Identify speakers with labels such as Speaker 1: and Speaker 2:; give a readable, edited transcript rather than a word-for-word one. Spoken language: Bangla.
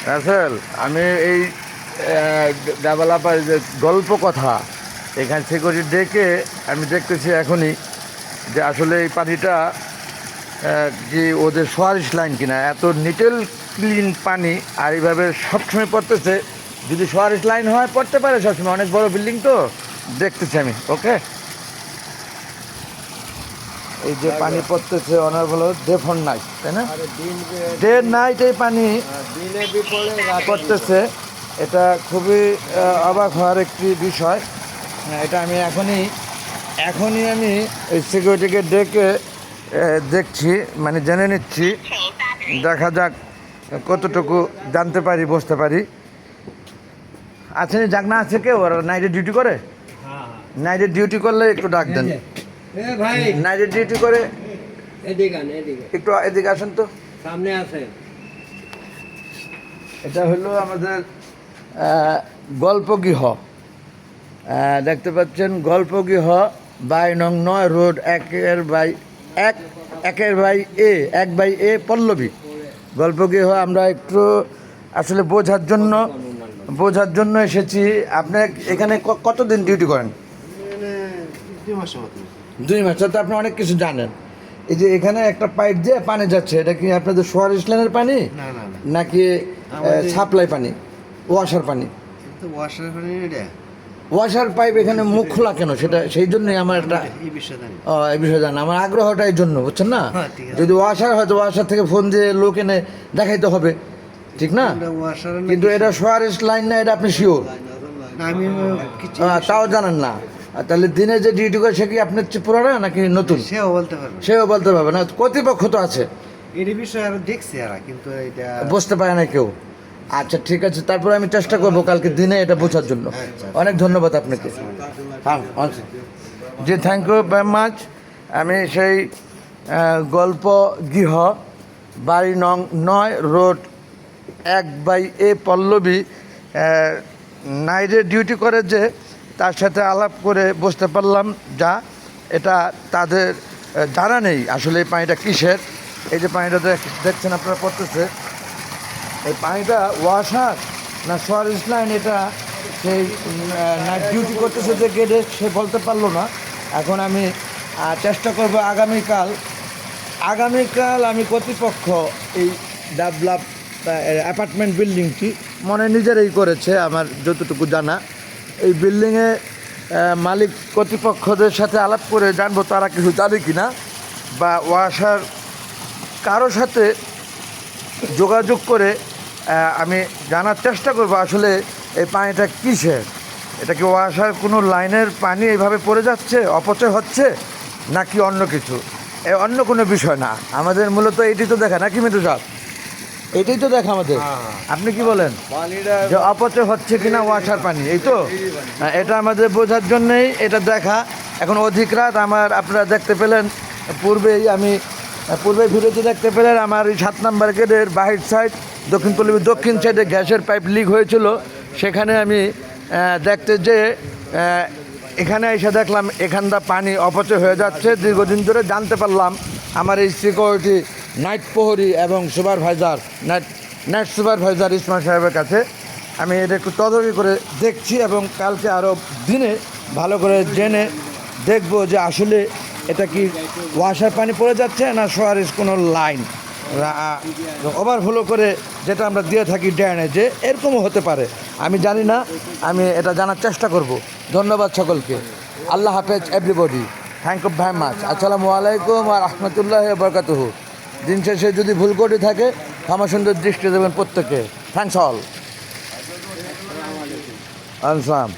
Speaker 1: রাসেল, আমি এই ডেভেলপার যে গল্প কথা এখানে সিকিউরিটি ডেকে আমি দেখতেছি এখনই যে আসলে এই পানিটা যে ওদের সোয়ারিশ লাইন কিনা, এত নিটেল ক্লিন পানি আর এইভাবে সবসময় পড়তেছে। যদি সোয়ারিশ লাইন হয় পড়তে পারে সবসময়, অনেক বড় বিল্ডিং তো দেখতেছি আমি। ওকে, এই যে পানি পড়তেছে অনার হলো ডে ফর নাইট, তাই না? ডে নাইট এই পানি পড়তেছে। এটা খুবই অবাক হওয়ার একটি বিষয়। এটা আমি এখনই আমি এই সিকিউরিটিকে ডেকে দেখছি, মানে জেনে নিচ্ছি। দেখা যাক কতটুকু জানতে পারি, বুঝতে পারি। আছেন জাগনা আছে কেউ? ওরা নাইটে ডিউটি করে? নাইটে ডিউটি করলে একটু ডাক দেন। নাইটে ডিউটি করে একটু এদিকে আসেন তো,
Speaker 2: সামনে আছে।
Speaker 1: এটা হলো আমাদের গল্পগৃহ। দেখতে পাচ্ছেন গল্পগৃহ 22 রোড 1/1 পল্লবী গল্পগৃহ। আমরা একটু আসলে বোঝার জন্য এসেছি। আপনি এখানে কতদিন ডিউটি করেন? 2 মাস। তো আপনি অনেক কিছু জানেন। এই যে এখানে একটা পাইপ দিয়ে পানি যাচ্ছে, এটা কি আপনাদের সোয়ারিশ লাইনের পানি নাকি সাপ্লাই পানি, ওয়াশার পানি? ওয়াশার পাইপ এখানে মুখ খোলা কেন, সেটা সেই জন্যই আমার একটা এই বিষয়ে জানা আমার আগ্রহটা এই জন্য, বুঝছেন না? যদি ওয়াশার হয় তো ওয়াশার থেকে ফোন দিয়ে লোক এনে দেখাইতে হবে, ঠিক না? কিন্তু এটা সোয়ারিশ লাইন না, এটা আপনি শিওর? তাও জানেন না? তাহলে দিনে যে ডিউটি করে সে কি আপনার চেয়ে পুরানা নাকি নতুন? সেও বলতে পারবে না। কর্তৃপক্ষ তো আছে,
Speaker 2: এর বিষয়ে আরো দেখছি কিন্তু এটা
Speaker 1: বুঝতে পারে না কেউ। আচ্ছা ঠিক আছে, তারপরে আমি চেষ্টা করবো কালকে দিনে এটা বোঝার জন্য। অনেক ধন্যবাদ আপনাকে। হ্যাঁ জি, থ্যাংক ইউ ভেরি মাচ। আমি সেই গল্পগৃহ 22 রোড 1/A পল্লবী নাইটে ডিউটি করে যে, তার সাথে আলাপ করে বুঝতে পারলাম যা এটা তাদের জানা নেই আসলে এই পানিটা কিসের। এই যে পানিটা দেখছেন আপনারা পড়তেছে, এই পানিটা ওয়াশার না সোয়ারিশ লাইন, এটা সেই নাইট ডিউটি করতেছে যে গেটে সে বলতে পারলো না। এখন আমি চেষ্টা করব আগামীকাল আমি কর্তৃপক্ষ এই ডেভেলপ অ্যাপার্টমেন্ট বিল্ডিংটি নিজেরাই করেছে আমার যতটুকু জানা। এই বিল্ডিংয়ে মালিক কর্তৃপক্ষদের সাথে আলাপ করে জানবো তারা কিছু জানে কি না, বা ওয়াশার কারো সাথে যোগাযোগ করে আমি জানার চেষ্টা করব আসলে এই পানিটা কিসের। এটা কি ওয়াশার কোনো লাইনের পানি এইভাবে পড়ে যাচ্ছে, অপচয় হচ্ছে, নাকি অন্য কিছু? অন্য কোনো বিষয় না, আমাদের মূলত এইটাই তো দেখা, নাকি মিঠু সাহেব? এটাই তো দেখা আমাদের। আপনি কি বলেন যে অপচয় হচ্ছে কিনা ওয়াশার পানি? এই তো এটা আমাদের বোঝার জন্যেই এটা দেখা। এখন অধিক রাত আপনারা দেখতে পেলেন পূর্বে ভিডিওতে দেখতে পেলেন আমার এই 7 নম্বর গেটের বাহির সাইড দক্ষিণ সাইডে গ্যাসের পাইপ লিক হয়েছিল। সেখানে আমি দেখতে যে এখানে এসে দেখলাম এখানটা পানি অপচয় হয়ে যাচ্ছে। দীর্ঘদিন ধরে জানতে পারলাম আমার এই সিকিউরিটি নাইট প্রহরী এবং সুপারভাইজার নাইট সুপারভাইজার ইসমাইল সাহেবের কাছে আমি এটা একটু তদারকি করে দেখছি, এবং কালকে আরও দিনে ভালো করে জেনে দেখব যে আসলে এটা কি ওয়াশার পানি পড়ে যাচ্ছে না সোয়ারিশ কোনো লাইন ওভারফ্লো করে যেটা আমরা দিয়ে থাকি ড্রেনে, যে এরকমও হতে পারে। আমি জানি না, আমি এটা জানার চেষ্টা করব। ধন্যবাদ সকলকে। আল্লাহ হাফেজ everybody. Thank you very much. আসসালামু আলাইকুম ওয়া রাহমাতুল্লাহি ওয়া বারাকাতুহু। দিন শেষে যদি ভুল করে থাকে ক্ষমা সুন্দর দৃষ্টি দেবেন প্রত্যেকে। Thanks all. আসসালাম।